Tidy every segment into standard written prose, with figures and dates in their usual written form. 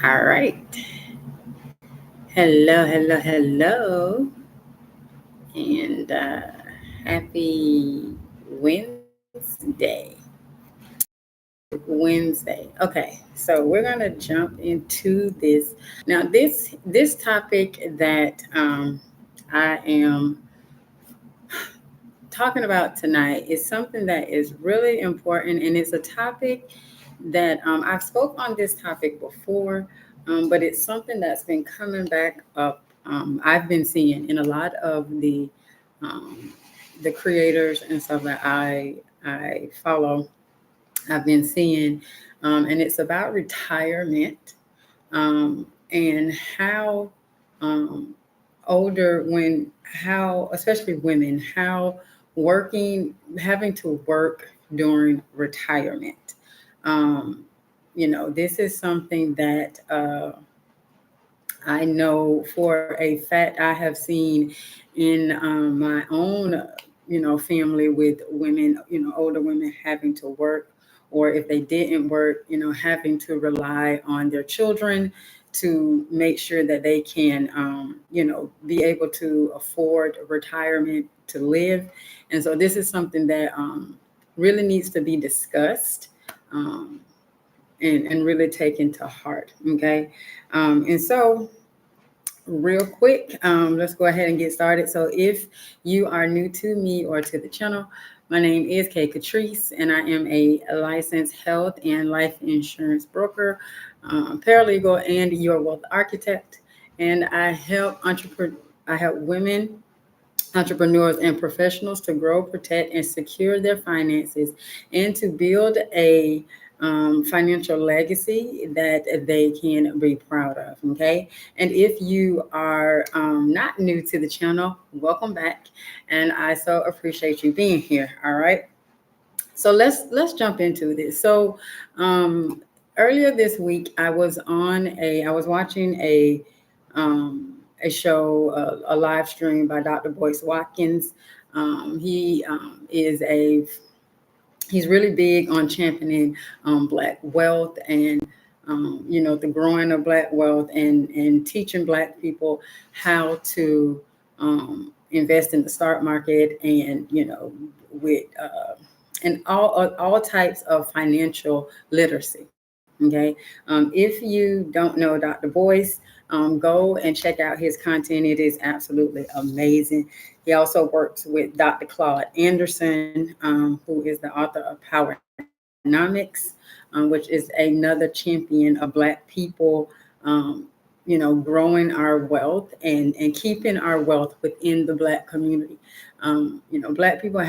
All right. Hello. And happy Wednesday. Wednesday. Okay. So we're going to jump into this. Now, this topic that I am talking about tonight is something that is really important, and it's a topic that I've spoke on this topic before, but it's something that's been coming back up. I've been seeing in a lot of um, the creators and stuff that I follow. I've been seeing, and it's about retirement and how um, how especially women, how having to work during retirement. Um, this is something that I know for a fact I have seen in my own, family with women, older women having to work, or if they didn't work, having to rely on their children to make sure that they can, be able to afford retirement to live. And so this is something that really needs to be discussed. And really taken to heart. Okay. And so real quick, let's go ahead and get started. So if you are new to me or to the channel, my name is Katrice, and I am a licensed health and life insurance broker, paralegal, and your wealth architect. And I help women, entrepreneurs, and professionals to grow, protect, and secure their finances, and to build a financial legacy that they can be proud of. Okay. And if you are not new to the channel, welcome back. And I so appreciate you being here. All right. So let's jump into this. So earlier this week, I was watching a show, a live stream by Dr. Boyce Watkins. He is he's really big on championing Black wealth and the growing of Black wealth and teaching Black people how to invest in the stock market and with and all types of financial literacy. Okay, if you don't know Dr. Boyce, go and check out his content. It is absolutely amazing. He also works with Dr. Claude Anderson, who is the author of Powernomics, which is another champion of Black people, growing our wealth and keeping our wealth within the Black community. Black people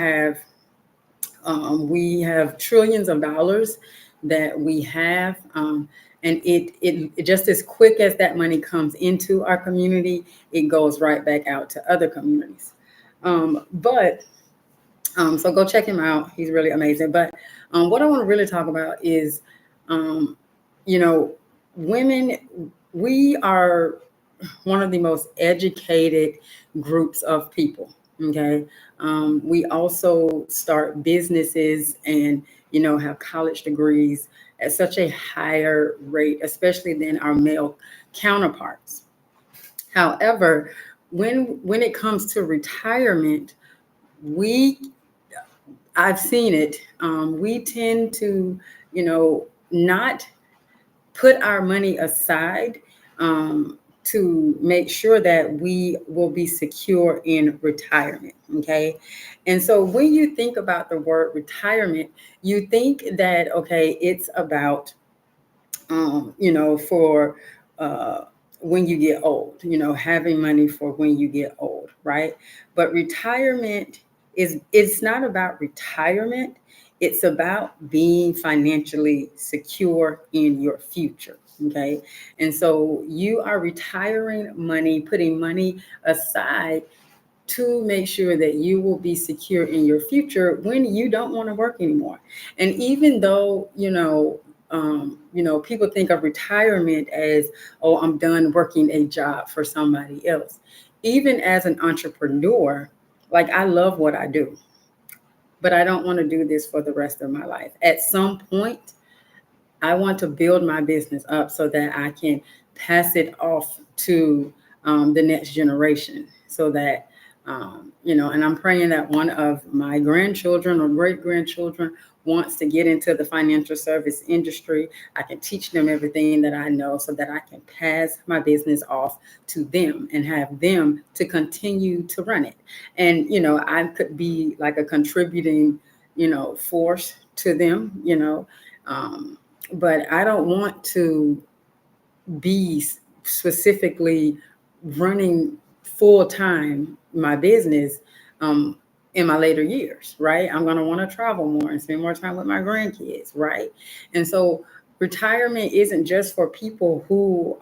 we have trillions of dollars that we have. And it just as quick as that money comes into our community, it goes right back out to other communities. But so go check him out. He's really amazing. But what I want to really talk about is, you know, women, we are one of the most educated groups of people. Okay. We also start businesses and, have college degrees at such a higher rate, especially than our male counterparts. However, when it comes to retirement, we I've seen it. We tend to, not put our money aside to make sure that we will be secure in retirement. Okay. And so when you think about the word retirement, you think that, okay, it's about, for when you get old, having money for when you get old, right? But retirement it's not about retirement. It's about being financially secure in your future. Okay. And so you are retiring money, putting money aside to make sure that you will be secure in your future when you don't want to work anymore. And even though, people think of retirement as, oh, I'm done working a job for somebody else. Even as an entrepreneur, like I love what I do, but I don't want to do this for the rest of my life. At some point, I want to build my business up so that I can pass it off to the next generation, so that and I'm praying that one of my grandchildren or great grandchildren wants to get into the financial service industry. I can teach them everything that I know so that I can pass my business off to them and have them to continue to run it. And, I could be like a contributing, force to them, but I don't want to be specifically running full time my business in my later years, right? I'm going to want to travel more and spend more time with my grandkids, right? And so retirement isn't just for people who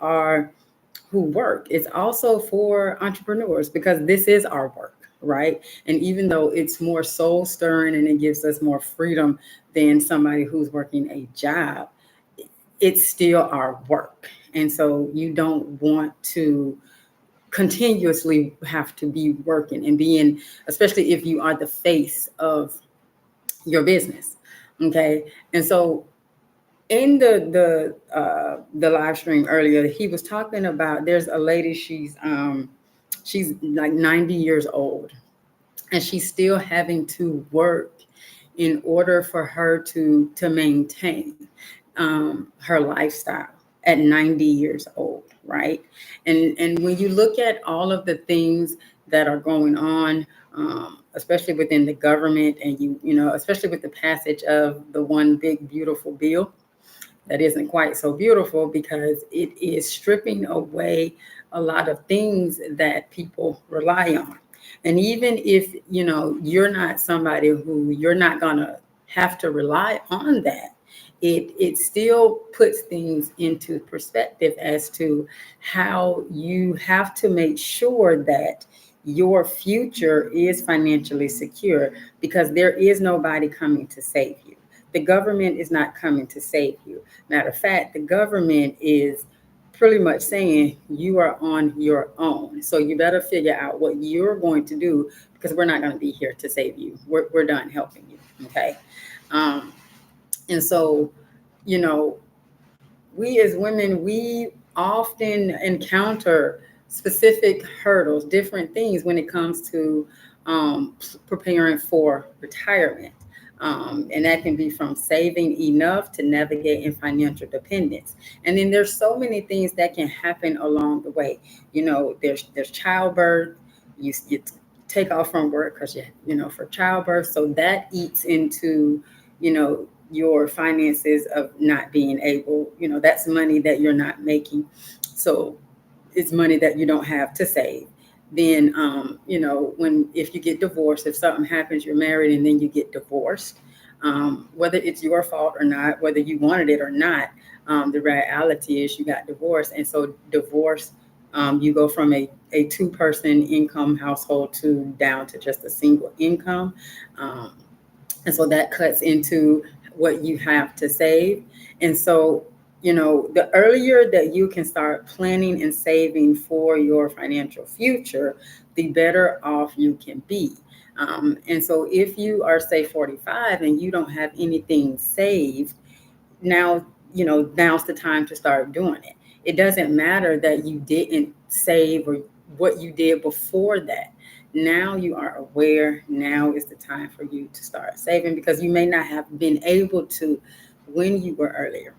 work. It's also for entrepreneurs, because this is our work, right? And even though it's more soul stirring and it gives us more freedom than somebody who's working a job, it's still our work. And so you don't want to continuously have to be working and being, especially if you are the face of your business. Okay. And so in the live stream earlier, he was talking about, there's a lady, she's like 90 years old, and she's still having to work in order for her to maintain her lifestyle at 90 years old, right? And when you look at all of the things that are going on, especially within the government, and especially with the passage of the one big beautiful bill that isn't quite so beautiful, because it is stripping away a lot of things that people rely on. And even if you're not somebody who, you're not gonna have to rely on that, it still puts things into perspective as to how you have to make sure that your future is financially secure, because there is nobody coming to save you. The government is not coming to save you. Matter of fact, the government is pretty much saying you are on your own. So you better figure out what you're going to do, because we're not going to be here to save you. We're done helping you. Okay. And so, you know, we as women, we often encounter specific hurdles, different things when it comes to preparing for retirement. And that can be from saving enough to navigating financial dependence. And then there's so many things that can happen along the way. There's childbirth. You take off from work because for childbirth. So that eats into, your finances of not being able, that's money that you're not making. So it's money that you don't have to save. Then, if you get divorced, if something happens, you're married and then you get divorced, whether it's your fault or not, whether you wanted it or not, the reality is you got divorced. And so divorce, you go from a two-person income household down to just a single income. And so that cuts into what you have to save. And so, the earlier that you can start planning and saving for your financial future, the better off you can be. And so if you are, say, 45 and you don't have anything saved, now's the time to start doing it. It doesn't matter that you didn't save or what you did before that. Now you are aware. Now is the time for you to start saving, because you may not have been able to when you were earlier.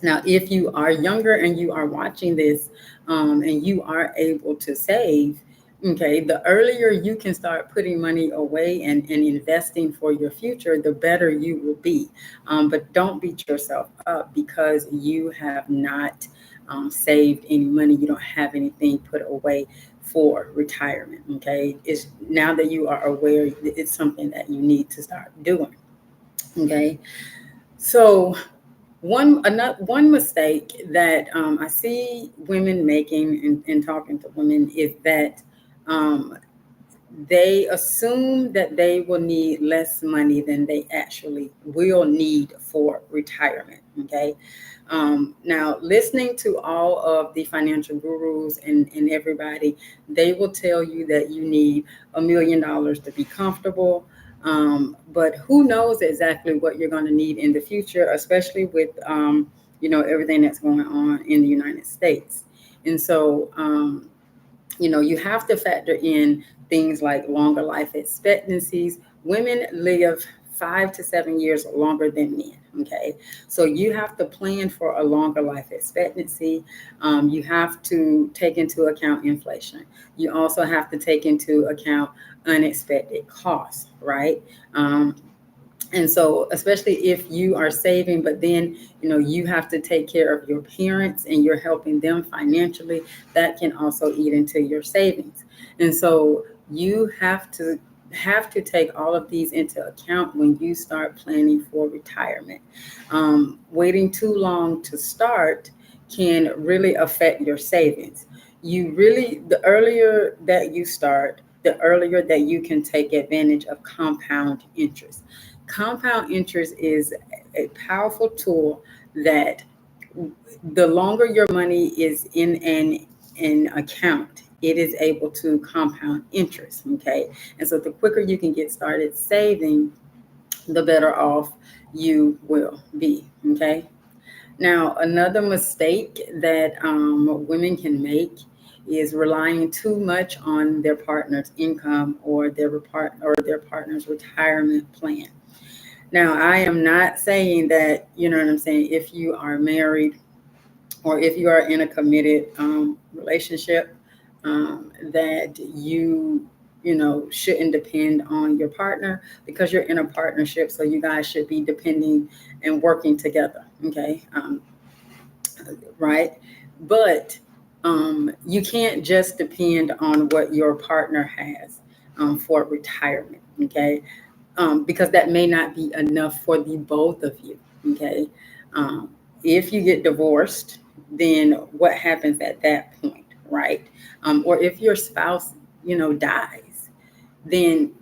Now, if you are younger and you are watching this, and you are able to save, okay, the earlier you can start putting money away and investing for your future, the better you will be. But don't beat yourself up because you have not saved any money. You don't have anything put away for retirement. Okay, it's now that you are aware, it's something that you need to start doing. Okay, so one mistake that I see women making in talking to women is that they assume that they will need less money than they actually will need for retirement. Okay. Now, listening to all of the financial gurus and everybody, they will tell you that you need $1 million to be comfortable. But who knows exactly what you're going to need in the future, especially with everything that's going on in the United States. And so you have to factor in things like longer life expectancies. Women live 5 to 7 years longer than men. Okay, so you have to plan for a longer life expectancy. You have to take into account inflation. You also have to take into account unexpected costs, right? And so, especially if you are saving, but then, you have to take care of your parents and you're helping them financially, that can also eat into your savings. And so you have to take all of these into account when you start planning for retirement. Waiting too long to start can really affect your savings. The earlier that you start, the earlier that you can take advantage of compound interest. Compound interest is a powerful tool that the longer your money is in an account, it is able to compound interest. Okay. And so the quicker you can get started saving, the better off you will be. Okay. Now, another mistake that women can make is relying too much on their partner's income or their partner's retirement plan. Now, I am not saying that, you know what I'm saying, if you are married or if you are in a committed relationship, that shouldn't depend on your partner, because you're in a partnership. So you guys should be depending and working together. Okay. Right. But you can't just depend on what your partner has for retirement. Okay. Because that may not be enough for the both of you. Okay. If you get divorced, then what happens at that point, right? Or if your spouse, dies, then,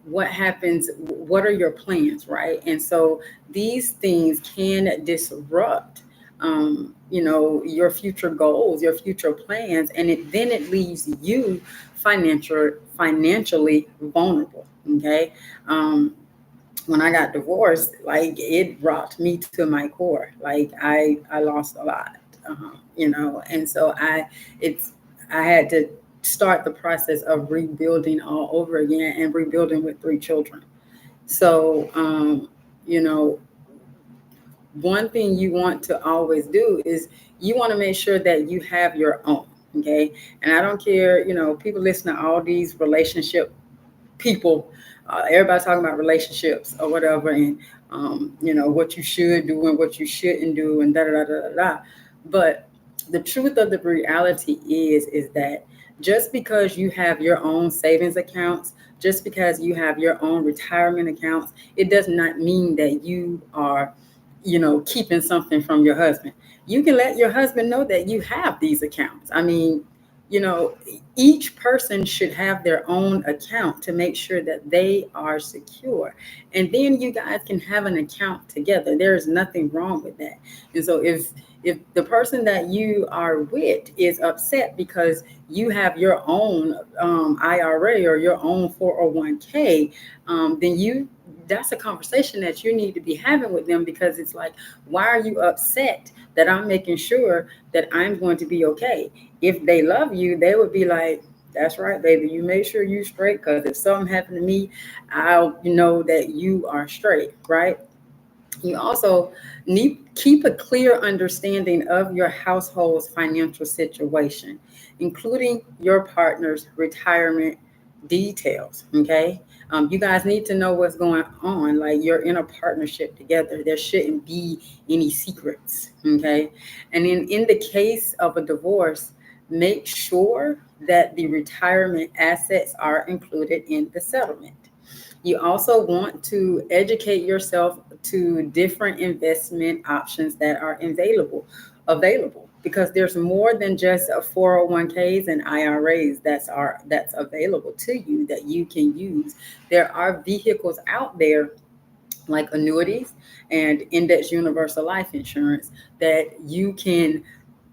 what happens? What are your plans, right? And so these things can disrupt, your future goals, your future plans, and then it leaves you financially vulnerable. Okay. Um, when I got divorced, like, it rocked me to my core. Like, I lost a lot, and so it's I had to start the process of rebuilding all over again, and rebuilding with 3 children. So, you know, one thing you want to always do is you want to make sure that you have your own. Okay. And I don't care, people listen to all these relationship people, everybody's talking about relationships or whatever, and what you should do and what you shouldn't do, and da da da da da. But the truth of the reality is that just because you have your own savings accounts, just because you have your own retirement accounts, it does not mean that you are, keeping something from your husband. You can let your husband know that you have these accounts. I mean, you know, each person should have their own account to make sure that they are secure. And then you guys can have an account together. There is nothing wrong with that. And so if the person that you are with is upset because you have your own IRA or your own 401k, then that's a conversation that you need to be having with them, because it's like, why are you upset that I'm making sure that I'm going to be okay? If they love you, they would be like, that's right, baby, you make sure you straight, because if something happened to me, I'll know that you are straight, right? You also need keep a clear understanding of your household's financial situation, including your partner's retirement details. Okay. You guys need to know what's going on. Like, you're in a partnership together. There shouldn't be any secrets. Okay. And in the case of a divorce, make sure that the retirement assets are included in the settlement. You also want to educate yourself to different investment options that are available, because there's more than just a 401ks and IRAs that's available to you that you can use. There are vehicles out there like annuities and index universal life insurance that you can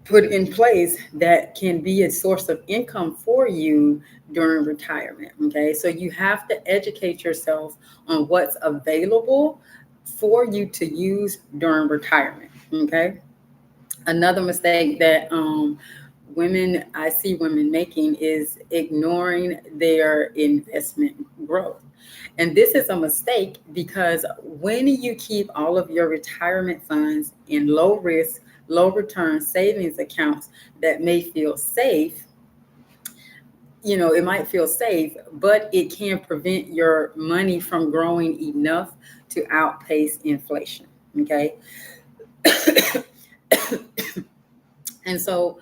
put in place that can be a source of income for you during retirement. Okay, so you have to educate yourself on what's available for you to use during retirement. Okay, another mistake that women I see women making is ignoring their investment growth. And this is a mistake because when you keep all of your retirement funds in low risk, low return savings accounts that may feel safe, it might feel safe, but it can prevent your money from growing enough to outpace inflation. Okay. And so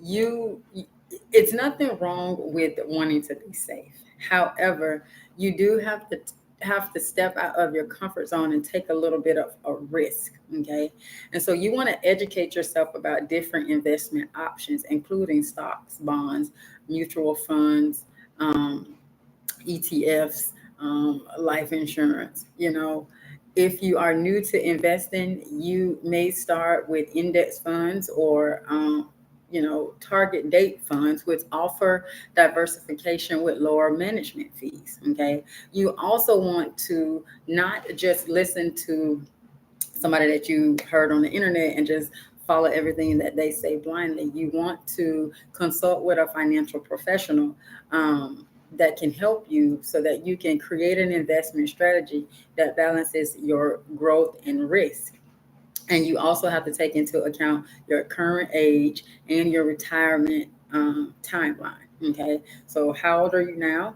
you it's nothing wrong with wanting to be safe. However, you do have to step out of your comfort zone and take a little bit of a risk. Okay, and so you want to educate yourself about different investment options, including stocks, bonds, mutual funds, ETFs, life insurance. If you are new to investing, you may start with index funds or target date funds, which offer diversification with lower management fees. Okay, you also want to not just listen to somebody that you heard on the internet and just follow everything that they say blindly. You want to consult with a financial professional that can help you so that you can create an investment strategy that balances your growth and risk. And you also have to take into account your current age and your retirement timeline. Okay, so how old are you now?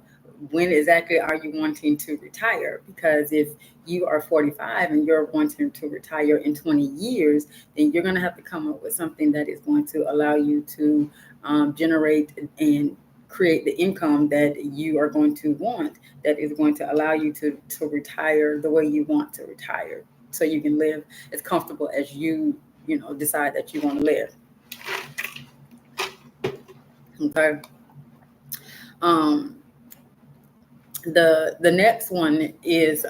When exactly are you wanting to retire? Because if you are 45 and you're wanting to retire in 20 years, then you're going to have to come up with something that is going to allow you to generate and create the income that you are going to want, that is going to allow you to retire the way you want to retire, so you can live as comfortable as you decide that you want to live. Okay. um the next one is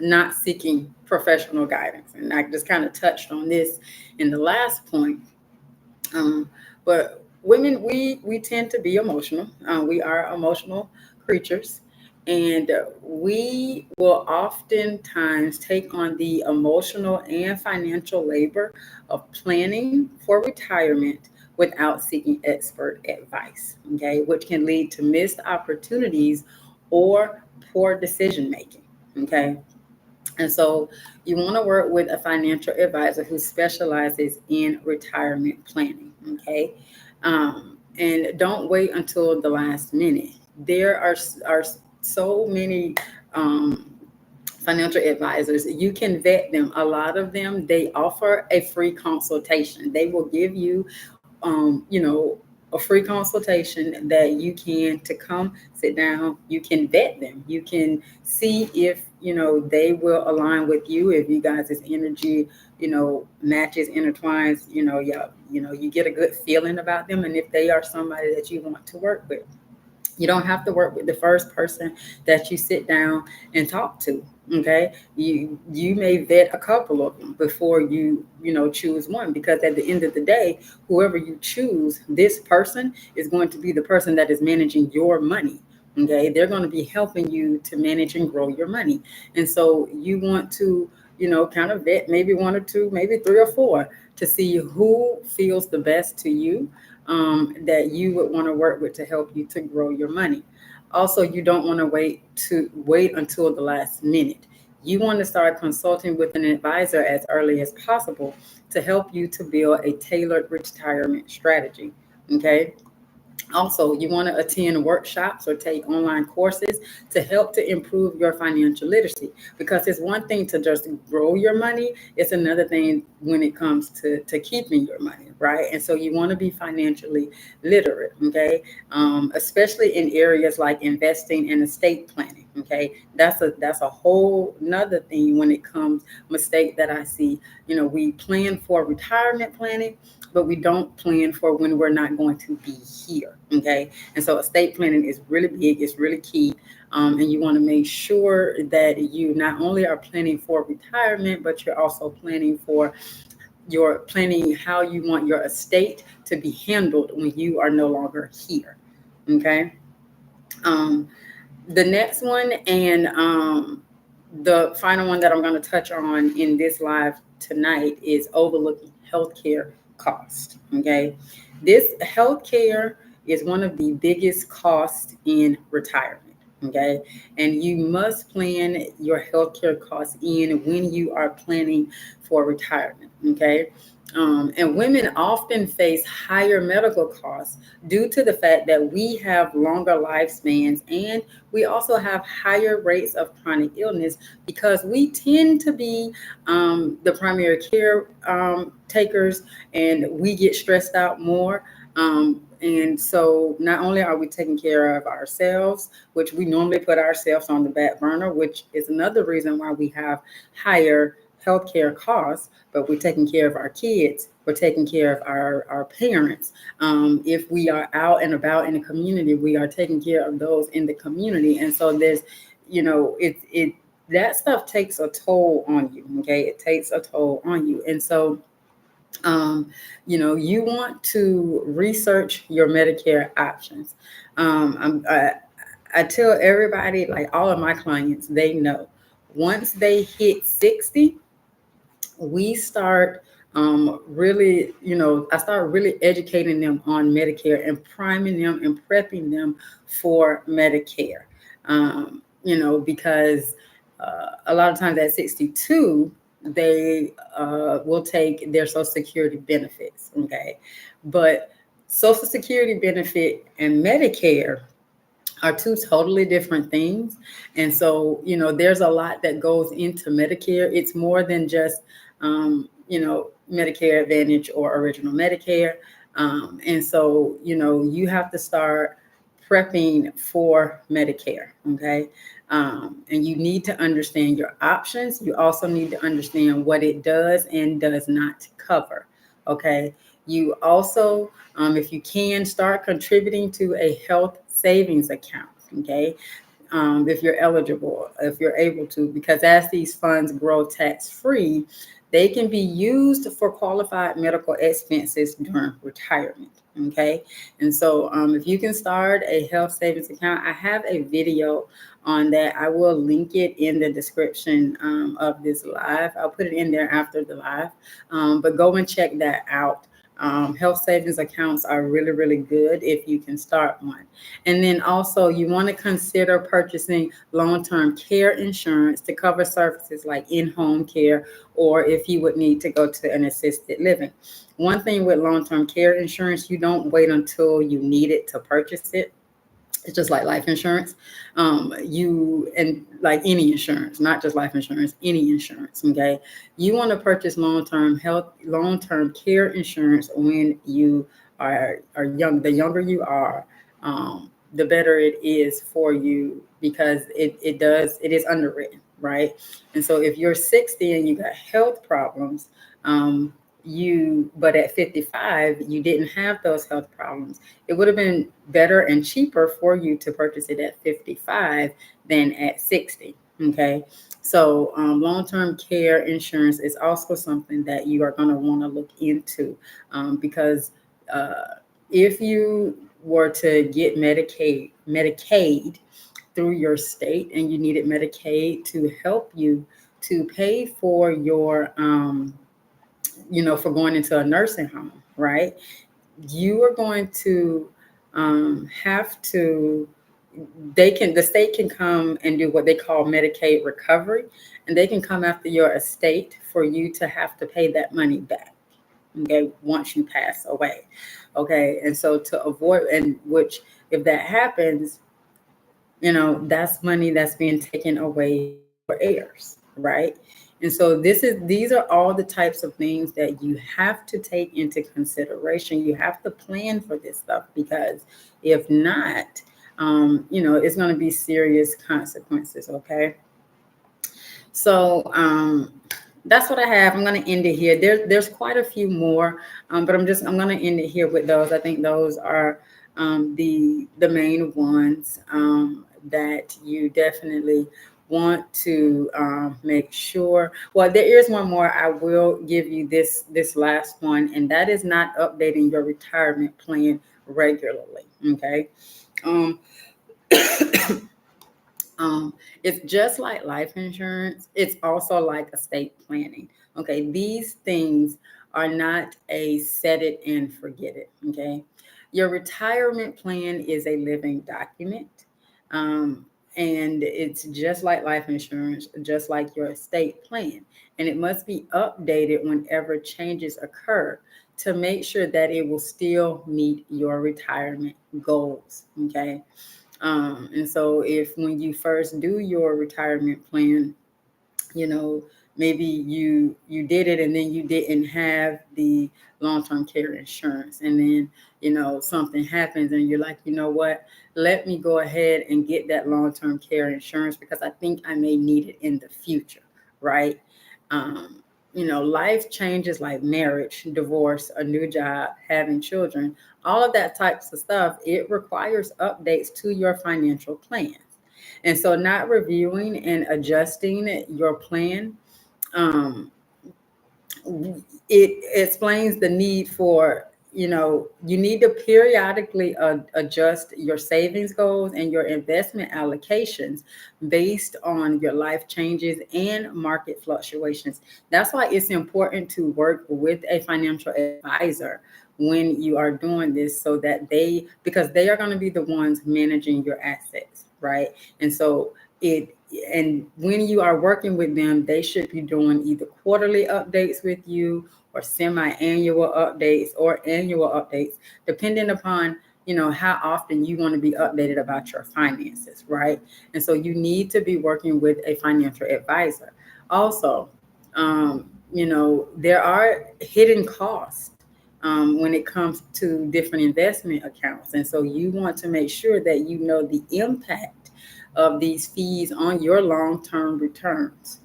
not seeking professional guidance, and I just kind of touched on this in the last point. But women, we tend to be emotional. We are emotional creatures, and we will oftentimes take on the emotional and financial labor of planning for retirement without seeking expert advice. Okay, which can lead to missed opportunities or poor decision making. Okay. And so you want to work with a financial advisor who specializes in retirement planning. Okay. And don't wait until the last minute. There are so many financial advisors. You can vet them. A lot of them, they offer a free consultation. They will give you a free consultation that you can to come sit down. You can vet them. You can see if they will align with you, if you guys' energy matches, intertwines. Yeah, you get a good feeling about them, and if they are somebody that you want to work with. You don't have to work with the first person that you sit down and talk to. Okay, you may vet a couple of them before you choose one, because at the end of the day, whoever you choose, this person is going to be the person that is managing your money. Okay, they're going to be helping you to manage and grow your money, and so you want to kind of vet maybe one or two, maybe three or four, to see who feels the best to you, that you would want to work with to help you to grow your money. Also, you don't want to wait until the last minute. You want to start consulting with an advisor as early as possible to help you to build a tailored retirement strategy. Okay. Also, you want to attend workshops or take online courses to help to improve your financial literacy, because it's one thing to just grow your money. It's another thing when it comes to keeping your money, right? And so you want to be financially literate, okay? Especially in areas like investing and estate planning, okay? That's a whole another thing when it comes, mistake that I see. We plan for retirement planning, but we don't plan for when we're not going to be here. Okay. And so estate planning is really big, it's really key. And you want to make sure that you not only are planning for retirement, but you're also planning for your planning how you want your estate to be handled when you are no longer here. Okay. Um, the next one and the final one that I'm going to touch on in this live tonight is overlooking healthcare cost. Okay. This healthcare is one of the biggest costs in retirement. Okay. And you must plan your healthcare costs in when you are planning for retirement. Okay. And women often face higher medical costs due to the fact that we have longer lifespans and we also have higher rates of chronic illness because we tend to be the primary care takers, and we get stressed out more. And so not only are we taking care of ourselves, which we normally put ourselves on the back burner, which is another reason why we have higher healthcare costs, but we're taking care of our kids, we're taking care of our parents. If we are out and about in the community, we are taking care of those in the community. And so there's, it that stuff takes a toll on you. Okay, it takes a toll on you. And so you want to research your Medicare options. I tell everybody, like all of my clients, they know once they hit 60, we start really, I start really educating them on Medicare and priming them and prepping them for Medicare. Because a lot of times at 62, they will take their Social Security benefits. Okay. But Social Security benefit and Medicare are two totally different things. And so, there's a lot that goes into Medicare. It's more than just, Medicare Advantage or Original Medicare. And so, you have to start prepping for Medicare. Okay. And you need to understand your options. You also need to understand what it does and does not cover. Okay. You also, if you can, start contributing to a health savings account. Okay. If you're eligible, if you're able to, because as these funds grow tax free, they can be used for qualified medical expenses during retirement. Okay. And so if you can start a health savings account, I have a video on that. I will link it in the description of this live. I'll put it in there after the live, but go and check that out. Health savings accounts are really, really good if you can start one. And then also you want to consider purchasing long-term care insurance to cover services like in-home care, or if you would need to go to an assisted living. One thing with long-term care insurance, you don't wait until you need it to purchase it. It's just like life insurance. And like any insurance, not just life insurance, any insurance. Okay. You want to purchase long-term care insurance when you are young. The younger you are, the better it is for you because it is underwritten, right? And so if you're 60 and you got health problems, but at 55 you didn't have those health problems, it would have been better and cheaper for you to purchase it at 55 than at 60. Okay. So long-term care insurance is also something that you are going to want to look into, because if you were to get Medicaid through your state and you needed Medicaid to help you to pay for your for going into a nursing home, right? You are going to have to, the state can come and do what they call Medicaid recovery, and they can come after your estate for you to have to pay that money back. Okay, once you pass away. Okay, and so to avoid, and which if that happens, that's money that's being taken away from your heirs, right? And so these are all the types of things that you have to take into consideration. You have to plan for this stuff, because if not, it's going to be serious consequences. Okay. So that's what I have. I'm going to end it here. There's quite a few more, but I'm going to end it here with those. I think those are the main ones that you definitely want to make sure, well, there is one more. I will give you this last one, and that is not updating your retirement plan regularly. Okay. Um, Um, it's just like life insurance. It's also like estate planning. Okay, these things are not a set it and forget it. Okay, your retirement plan is a living document, um, and it's just like life insurance, just like your estate plan, and it must be updated whenever changes occur to make sure that it will still meet your retirement goals. Okay. And so if when you first do your retirement plan, you know, maybe you did it and then you didn't have the long-term care insurance, and then something happens and you're like, you know what, let me go ahead and get that long-term care insurance because I think I may need it in the future, right? um, Life changes like marriage, divorce, a new job, having children, all of that types of stuff, it requires updates to your financial plan. And so, not reviewing and adjusting your plan, um, it explains the need for, you need to periodically adjust your savings goals and your investment allocations based on your life changes and market fluctuations. That's why it's important to work with a financial advisor when you are doing this, so that because they are going to be the ones managing your assets, right? And so it and when you are working with them, they should be doing either quarterly updates with you or semi-annual updates or annual updates, depending upon how often you want to be updated about your finances, right? And so you need to be working with a financial advisor. Also, there are hidden costs when it comes to different investment accounts, and so you want to make sure that you know the impact of these fees on your long-term returns.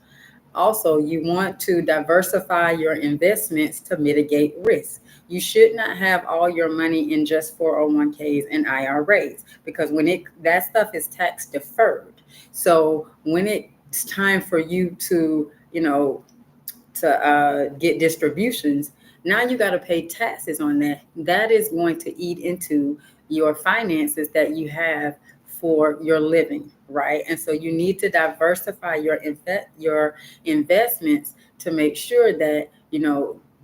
Also, you want to diversify your investments to mitigate risk. You should not have all your money in just 401ks and IRAs, because that stuff is tax deferred. So when it's time for you to get distributions, now you got to pay taxes on that. That is going to eat into your finances that you have for your living, right? And so you need to diversify your investments to make sure that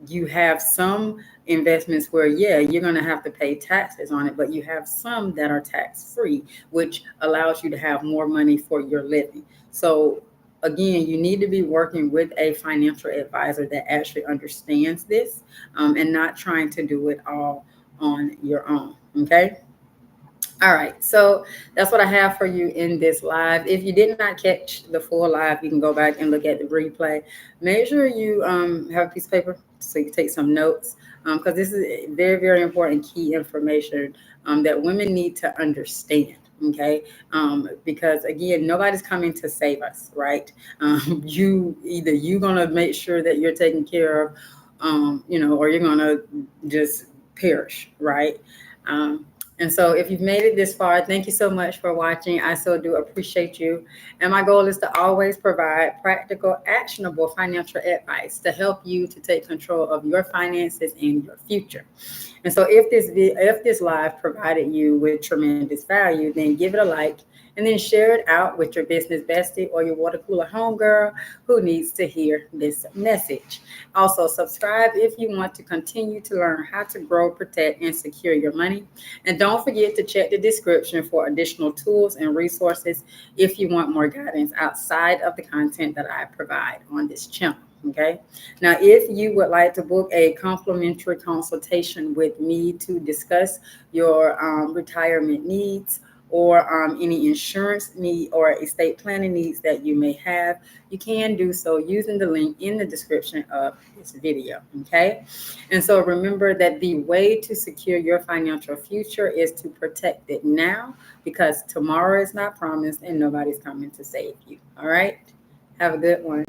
you have some investments where, yeah, you're going to have to pay taxes on it, but you have some that are tax free, which allows you to have more money for your living. So again, you need to be working with a financial advisor that actually understands this, and not trying to do it all on your own. Okay. All right. So that's what I have for you in this live. If you did not catch the full live, you can go back and look at the replay. Make sure you have a piece of paper so you can take some notes, because this is very, very important key information that women need to understand. Okay. Because again, nobody's coming to save us, right? You're going to make sure that you're taken care of, or you're going to just perish, right? And so if you've made it this far, thank you so much for watching. I so do appreciate you. And my goal is to always provide practical, actionable financial advice to help you to take control of your finances and your future. And so if this live provided you with tremendous value, then give it a like, and then share it out with your business bestie or your water cooler homegirl who needs to hear this message. Also, subscribe if you want to continue to learn how to grow, protect, and secure your money. And don't forget to check the description for additional tools and resources if you want more guidance outside of the content that I provide on this channel. Okay. Now, if you would like to book a complimentary consultation with me to discuss your retirement needs, or any insurance need or estate planning needs that you may have, you can do so using the link in the description of this video. Okay. And so remember that the way to secure your financial future is to protect it now, because tomorrow is not promised and nobody's coming to save you. All right. Have a good one.